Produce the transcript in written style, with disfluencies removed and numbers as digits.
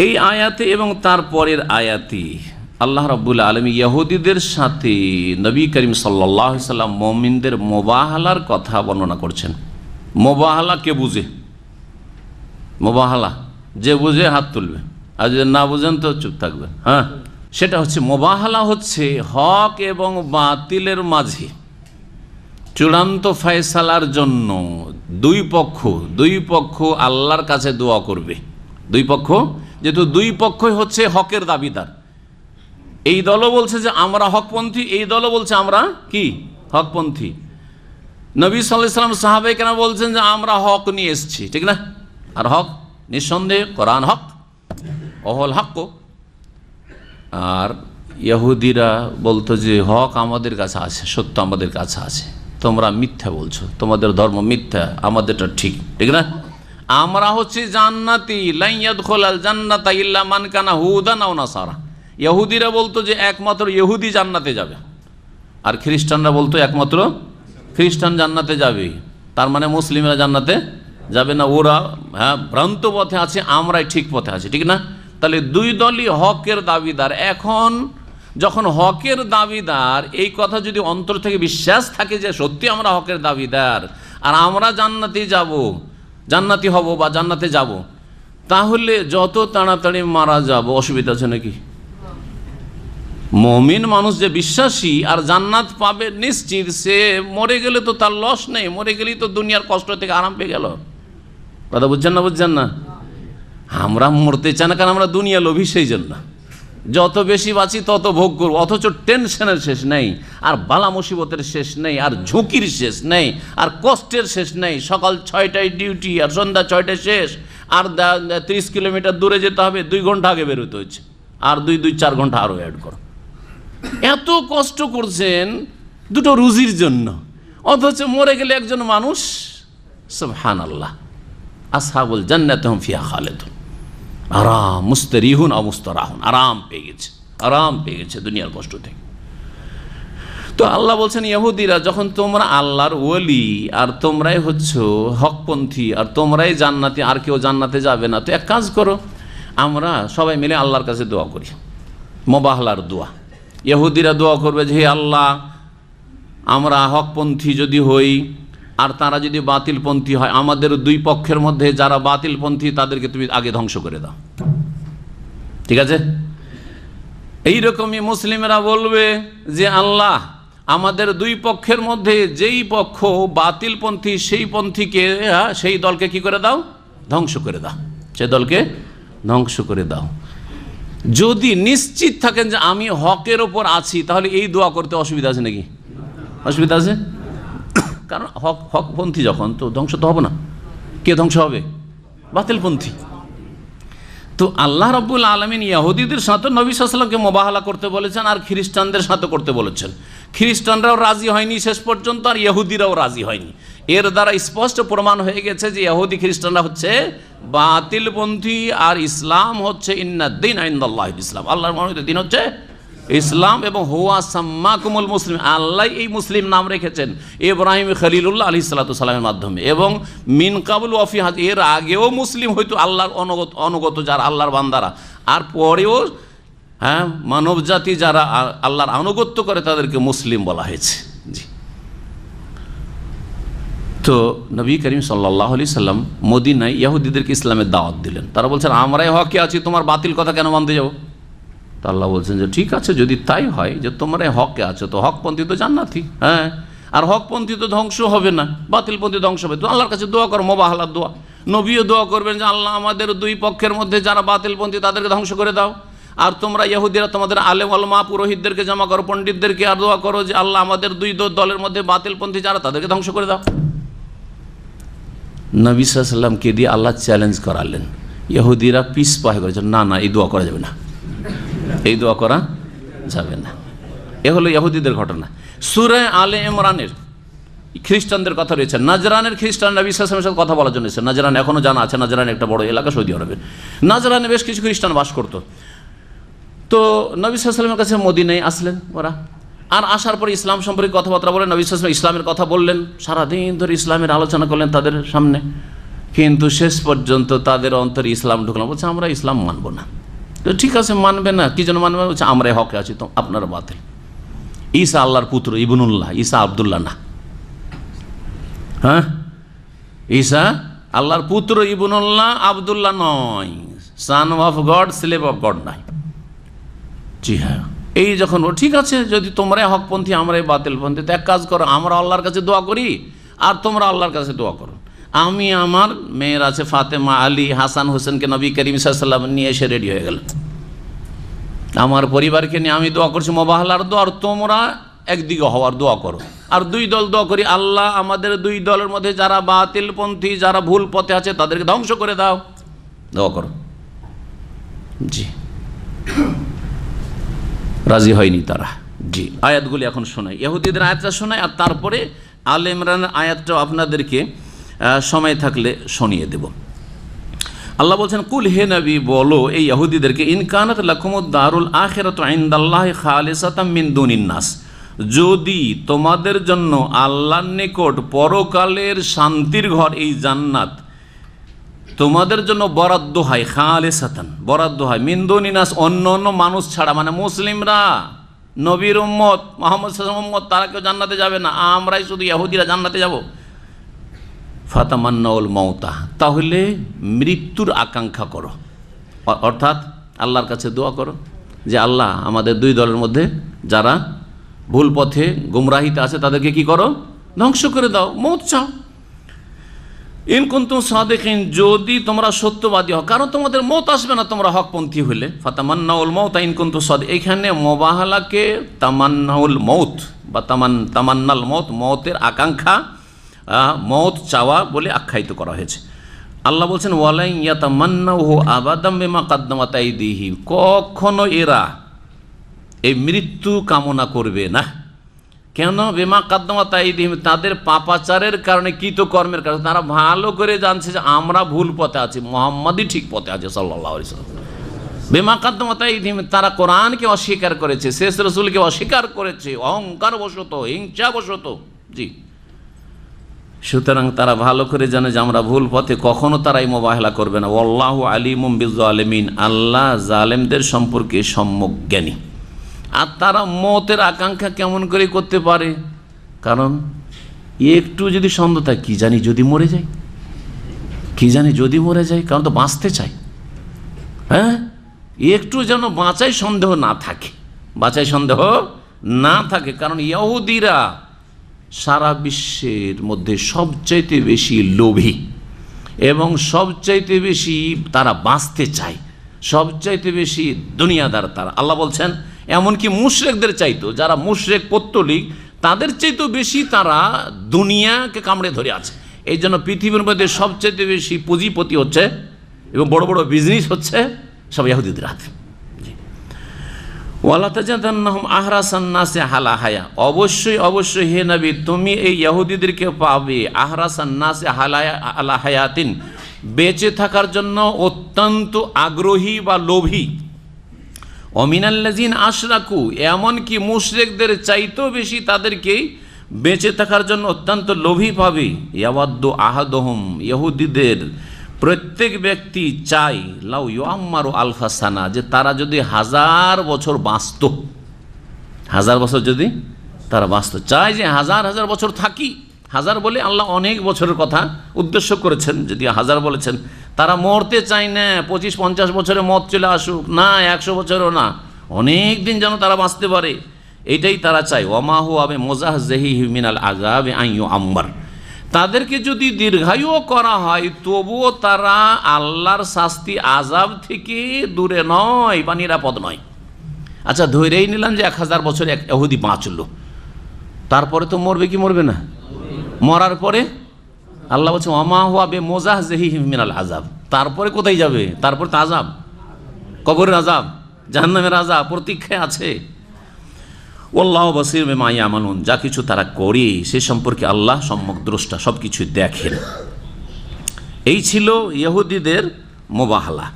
এই আয়াতে এবং তার পরের আয়াতে আল্লাহ রাব্বুল আলামিন ইহুদিদের সাথে নবী করিম সাল্লাল্লাহু আলাইহি সাল্লাম মুমিনদের মুবাহালার কথা বর্ণনা করছেন। মুবাহালা কে বুঝে? মুবাহালা যে বুঝে হাত তুলবে, আর যদি না বুঝেন তো চুপ থাকবে। হ্যাঁ, সেটা হচ্ছে মুবাহালা, হচ্ছে হক এবং বাতিলের মাঝে চূড়ান্ত ফয়সালার জন্য দুই পক্ষ আল্লাহর কাছে দোয়া করবে। দুই পক্ষ, যেহেতু দুই পক্ষই হচ্ছে হকের দাবিদার, এই দলও বলছে যে আমরা হকপন্থী, এই দলও বলছে আমরা কি হকপন্থী। নবী সাল্লাল্লাহু আলাইহি ওয়াসাল্লাম সাহাবায়ে কেরাম বলছেন যে আমরা হক নিয়ে এসেছি, ঠিক না? আর হক নিঃসন্দেহে কোরআন হক, অহল হক। আর ইহুদিরা বলতো যে হক আমাদের কাছে আছে, সত্য আমাদের কাছে আছে, তোমরা মিথ্যা বলছো, তোমাদের ধর্ম মিথ্যা, আমাদেরটা ঠিক, ঠিক না? আমরা হচ্ছে জান্নাতি, লা ইয়াদখুলাল জান্নাতা ইল্লা মান কানা হুদান আও নাসারা। ইহুদিরা বলতো যে একমাত্র ইহুদি জান্নাতে যাবে, আর খ্রিস্টানরা বলতো একমাত্র খ্রিস্টান জান্নাতে যাবে। তার মানে মুসলিমরা জান্নাতে যাবে না, ওরা হ্যাঁ ভ্রান্ত পথে আছে, আমরাই ঠিক পথে আছি, ঠিক না? তাহলে দুই দলই হকের দাবিদার। এখন যখন হকের দাবিদার, এই কথা যদি অন্তর থেকে বিশ্বাস থাকে যে সত্যি আমরা হকের দাবিদার আর আমরা জান্নাতি হব বা জান্নাতে যাব, তাহলে যত তাড়াতাড়ি মারা যাব অসুবিধা আছে নাকি? মুমিন মানুষ যে বিশ্বাসী আর জান্নাত পাবে নিশ্চিত, সে মরে গেলে তো তার লস নেই, মরে গেলেই তো দুনিয়ার কষ্ট থেকে আরাম পেয়ে গেল। কথা বুঝছেন না? আমরা মরতে চাই না, কারণ আমরা দুনিয়া লোভী, সেই জন্য যত বেশি বাঁচি তত ভোগ করবো, অথচ টেনশনের শেষ নেই, আর বালা মুসিবতের শেষ নেই, আর ঝুঁকির শেষ নেই, আর কষ্টের শেষ নেই। সকাল 6টায় ডিউটি আর সন্ধ্যা 6টায় শেষ, আর 30 কিলোমিটার দূরে যেতে হবে, 2 ঘন্টা আগে বেরোতে হচ্ছে, আর 4 ঘন্টা আরও অ্যাড করো। এত কষ্ট করছেন দুটো রুজির জন্য, অথচ মরে গেলে একজন মানুষ সুবহানাল্লাহ, আসহাবুল জান্নাতি হুম ফিহা খালিদুন, আরাম, মুস্তারিহুন আও মুস্তারাহুন, আরাম পেয়ে গেছে দুনিয়ার কষ্ট থেকে। তো আল্লাহ বলছেন ইহুদিরা, যখন তোমরা আল্লাহর ওলি আর তোমরাই হচ্ছ হকপন্থী আর তোমরাই জান্নাতি, আর কেউ জান্নাতে যাবে না, তো এক কাজ করো, আমরা সবাই মিলে আল্লাহর কাছে দোয়া করি, মুবাহালার দোয়া। ইহুদিরা দোয়া করবে যে হে আল্লাহ, আমরা হকপন্থী যদি হই আর তারা যদি বাতিলপন্থী হয়, আমাদের দুই পক্ষের মধ্যে যারা বাতিলপন্থী তাদেরকে তুমি আগে ধ্বংস করে দাও, ঠিক আছে? এইরকমই মুসলিমরা বলবে যে আল্লাহ, আমাদের দুই পক্ষের মধ্যে যেই পক্ষ বাতিলপন্থী সেই পন্থীকে, সেই দলকে কি করে দাও? ধ্বংস করে দাও, সে দলকে ধ্বংস করে দাও। যদি নিশ্চিত থাকেন যে আমি হকের ওপর আছি, তাহলে এই দোয়া করতে অসুবিধা আছে নাকি? অসুবিধা আছে? কারণ হকপন্থী যখন, তো ধ্বংস তো হবে না। কে ধ্বংস হবে? বাতিলপন্থী। তো আল্লাহ রাব্বুল আলামিন ইহুদিদের সাথে নবী সাল্লাল্লাহু আলাইহি ওয়াসাল্লামকে মুবাহালা করতে বলেছেন, আর খ্রিস্টানদের সাথে করতে বলেছেন। খ্রিস্টানরাও রাজি হয়নি শেষ পর্যন্ত, আর ইহুদিরাও রাজি হয়নি। এর দ্বারা স্পষ্ট প্রমাণ হয়ে গেছে যে ইহুদি খ্রিস্টানরা হচ্ছে বাতিলপন্থী, আর ইসলাম হচ্ছে ইন্নাদ-দীন ইনদাল্লাহিল ইসলাম, আল্লাহর মনোনীত দিন হচ্ছে ইসলাম, এবং হুয়া সাম্মাকুমুল মুসলিম, আল্লাহ এই মুসলিম নাম রেখেছেন ইব্রাহিম খলিলুল্লাহ আলাইহিস সালাতু সালামের মাধ্যমে, এবং মিন কাবুল ওয়া ফি হাদ, এর আগেও মুসলিম হয়তো আল্লাহর অনুগত যারা আল্লাহর বান্দারা, আর পরেও হ্যাঁ মানব জাতি যারা আল্লাহর আনুগত্য করে তাদেরকে মুসলিম বলা হয়েছে। জি। তো নবী করিম সাল্লাল্লাহু আলাইহি সাল্লাম মদিনায় ইহুদিদেরকে ইসলামের দাওয়াত দিলেন। তারা বলছেন আমরাই হকে আছি, তোমার বাতিল কথা কেন মানতে যাবো? তা আল্লাহ বলছেন যে ঠিক আছে, যদি তাই হয় যে তোমরা হকে আছো, তো হকপন্থী তো জান্নাতি, হ্যাঁ, আর হকপন্থী তো ধ্বংস হবে না, বাতিলপন্থী ধ্বংস হবে। তো আল্লাহর কাছে দোয়া করো, মুবাহালার দোয়া। নবীও দোয়া করবেন যে আল্লাহ, আমাদের দুই পক্ষের মধ্যে যারা বাতিলপন্থী তাদেরকে ধ্বংস করে দাও, আর তোমরা ইহুদিরা তোমাদের আলেম ওলামা পুরোহিতদেরকে জমা করো, পণ্ডিতদেরকে, আর দোয়া করো যে আল্লাহ, আমাদের দুই দলের মধ্যে বাতিলপন্থী যারা তাদেরকে ধ্বংস করে দাও। নবী সাল্লাল্লাহু আলাইহি ওয়াসাল্লামকে দিয়ে আল্লাহ চ্যালেঞ্জ করালেন। ইহুদিরা পিস পায়ে করেছেন, না না, এই দোয়া করা যাবে না, এই দোয়া করা যাবে না। এ হলো ইহুদিদের ঘটনা। সূরা আলে ইমরানের খ্রিস্টানদের কথা রয়েছে। নাজরানের খ্রিস্টান নবী সাল্লাল্লাহু আলাইহি ওয়াসাল্লামের সাথে কথা বলার জন্য এসেছে। নাজরান এখনও জানা আছে, নাজরান একটা বড় এলাকা সৌদি আরবে। নাজরানে বেশ কিছু খ্রিস্টান বাস করতো। তো নবী সাল্লাল্লাহু আলাইহি ওয়াসাল্লামের কাছে মদিনায় আসলেন ওরা, আর আসার পরে ইসলাম সম্পর্কে কথাবার্তা বলেন। নবী সাল্লাল্লাহু আলাইহি ওয়াসাল্লাম ইসলামের কথা বললেন, সারাদিন ধরে ইসলামের আলোচনা করলেন তাদের সামনে। কিন্তু শেষ পর্যন্ত তাদের অন্তরে ইসলাম ঢুকলাম, বলছে আমরা ইসলাম মানব না। তো ঠিক আছে, মানবে না, কি জন্য মানবে? বলছে আমরাই হকে আছি, তো আপনারা বাতিল। ঈসা আল্লাহর পুত্র, ইবনুল্লাহ, ঈসা আব্দুল্লাহ না। হ্যাঁ, ঈসা আল্লাহর পুত্র, ইবনুল্লাহ, আব্দুল্লাহ নয়। Son of god, slave of god নয়। জি হ্যাঁ, এই যখন ঠিক আছে, যদি তোমরাই হকপন্থী আমরাই বাতিলপন্থী, তো এক কাজ করো, আমরা আল্লাহর কাছে দোয়া করি আর তোমরা আল্লাহর কাছে দোয়া করো। আমি আমার মেয়ের আছে ফাতেমা, আলী, হাসান, হোসেনকে নবী করিম সাল্লাল্লাহু আলাইহি ওয়াসাল্লাম নিয়ে এসে রেডি হয়ে গেল। আমার পরিবারকে নিয়ে আমি দোয়া করছি মোবাহলার দোয়া, আর তোমরা একদিকে হওয়ার দোয়া করো। আর দুই দল দোয়া করি, আল্লাহ আমাদের দুই দলের মধ্যে যারা বাতিলপন্থী, যারা ভুল পথে আছে তাদেরকে ধ্বংস করে দাও, দোয়া করো। জি, রাজি হয়নি তারা। জি, আয়াতগুলি এখন শোনাই, ইহুদিদের আয়াতটা শোনাই, আর তারপরে আলে ইমরানের আয়াতটাও আপনাদেরকে সময় থাকলে শুনিয়ে দেব। আল্লাহ বলছেন, কুল হে নবী বলো এই ইহুদিদেরকে, ইন কানাত লাকুমুদ দারুল আখিরাতু ইনদাল্লাহি খালিসাতাম মিন দুনিন নাস, যদি তোমাদের জন্য আল্লাহর নিকট পরকালের শান্তির ঘর এই জান্নাত তোমাদের জন্য বরাদ্দ হয়, খালিসাতান বরাদ্দ হয়, মিন দুনিন নাস অন্য অন্য মানুষ ছাড়া, মানে মুসলিমরা, নবীর উম্মত, মুহাম্মদ সাল্লাল্লাহু আলাইহি ওয়াসাল্লাম উম্মত, তারা কেউ জান্নাতে যাবে না, আমরাই শুধু ইহুদিরা জান্নাতে যাব। ফাতামান্নাউল মাউতা, তাহলে মৃত্যুর আকাঙ্ক্ষা করো, অর্থাৎ আল্লাহর কাছে দোয়া করো যে আল্লাহ আমাদের দুই দলের মধ্যে যারা ভুল পথে গুমরাহিতে আছে তাদেরকে কি করো, ধ্বংস করে দাও, মৌত চাও। ইন কুনতুম সাদিকিন, যদি তোমরা সত্যবাদী হও, কারণ তোমাদের মৌত আসবে না তোমরা হকপন্থী হলে। ফাতামান্নাউল মাউতা ইন কুনতুম সাদিক, এখানে মুবাহালাকে তামান্নাউল মৌত বা তামান্নাল মৌত, মৌতের আকাঙ্ক্ষা, মৌত চাওয়া বলে আখ্যায়িত করা হয়েছে। আল্লাহ বলছেন, ওয়ালাই ইয়াতামান্নাহু আবাদাম বিমা কাদ্দামাত আইদিহিম, কখনো এরা এই মৃত্যু কামনা করবে না। কেন? বিমা কাদ্দামাত আইদিহিম, তাদের পাপাচারের কারণে, কৃতকর্মের কারণে। তারা ভালো করে জানছে যে আমরা ভুল পথে আছি, মুহাম্মাদই ঠিক পথে আছে সাল্লাল্লাহু আলাইহি ওয়াসাল্লাম। বিমা কাদ্দামাত আইদিহিম, তারা কোরআনকে অস্বীকার করেছে, শেষ রাসূলকে অস্বীকার করেছে, অহংকার বশত, হিংসা বশত। জি, সুতরাং তারা ভালো করে জানে যে আমরা ভুল পথে, কখনো তারা এই মোবাহেলা করবে না। ওয়াল্লাহু আলিমুম বিজ্জালিমিন, আল্লাহ জালেমদের সম্পর্কে সম্যক জ্ঞানী। আর তারা মতের আকাঙ্ক্ষা কেমন করে করতে পারে? কারণ একটু যদি সন্দেহ থাকে, কি জানি যদি মরে যায়, কি জানি যদি মরে যায়, কারণ তো বাঁচতে চাই। হ্যাঁ, একটু যেন বাঁচাই সন্দেহ না থাকে, বাঁচাই সন্দেহ না থাকে। কারণ ইহুদিরা সারা বিশ্বের মধ্যে সবচাইতে বেশি লোভী এবং সবচাইতে বেশি তারা বাঁচতে চায়, সবচাইতে বেশি দুনিয়াদার তারা। আল্লাহ বলছেন, এমনকি মুশরিকদের চাইতো, যারা মুশরিক পত্তলিক, তাদের চাইতেও বেশি তারা দুনিয়াকে কামড়ে ধরে আছে। এই জন্য পৃথিবীর মধ্যে সবচাইতে বেশি পুঁজিপতি হচ্ছে এবং বড় বড় বিজনেস হচ্ছে সব ইহুদিদের হাতে। ওয়ালা তাজাদান্নাহুম আহরাসান নাসি আলা হায়া, অবশ্যই অবশ্যই হে নবী তুমি এই ইহুদিদেরকে পাবে আহরাসান নাসি আলা হায়াতিন, বেঁচে থাকার জন্য অত্যন্ত আগ্রহী বা লোভী। অমিনাল্লাযিন আশরাকু, এমনকি মুশরিকদের চাইতেও বেশি তাদেরকে বেঁচে থাকার জন্য অত্যন্ত লোভী পাবে। ইয়াওয়াদ্দু আহাদুহুম, ইহুদিদের প্রত্যেক ব্যক্তি চাই, লাউ ইউআম্মারু আলফা সানা, যে তারা যদি 1000 বছর বাঁচত, 1000 বছর যদি তারা বাঁচত, চায় যে 1000 বছর থাকি। 1000 বলে আল্লাহ অনেক বছরের কথা উদ্দেশ্য করেছেন, যদি 1000 বলেছেন। তারা মরতে চায় না 25-50 বছরে মত চলে আসুক, না 100 বছরও না, অনেক দিন যেন তারা বাঁচতে পারে, এইটাই তারা চায়। ওমা হুয়া বিমুজাহজিহি মিনাল আযাবি আন ইউআম্মার, তাদেরকে যদি দীর্ঘায়ু করা হয় তবুও তারা আল্লাহর শাস্তি আযাব থেকে দূরে নয় বা নিরাপদ নয়। আচ্ছা, ধরেই নিলাম যে 1000 বছর এক ইহুদি বাঁচল, তারপরে তো মরবে কি মরবে না? মরার পরে আল্লাহ বলছে, ওমা হুয়া বিমুজাহজিহি মিনাল আযাব, তারপরে কোথায় যাবে? তারপরে তো আযাব, কবরের আযাব, জাহান্নামের আযাব প্রতীক্ষায় আছে। আল্লাহ বসির বিমা ইয়ামালুন, যা কিছু তারা করে সে সম্পর্কে আল্লাহ সম্যক দ্রষ্টা, সব কিছু দেখেন। এই ছিল ইহুদিদের মুবাহালা।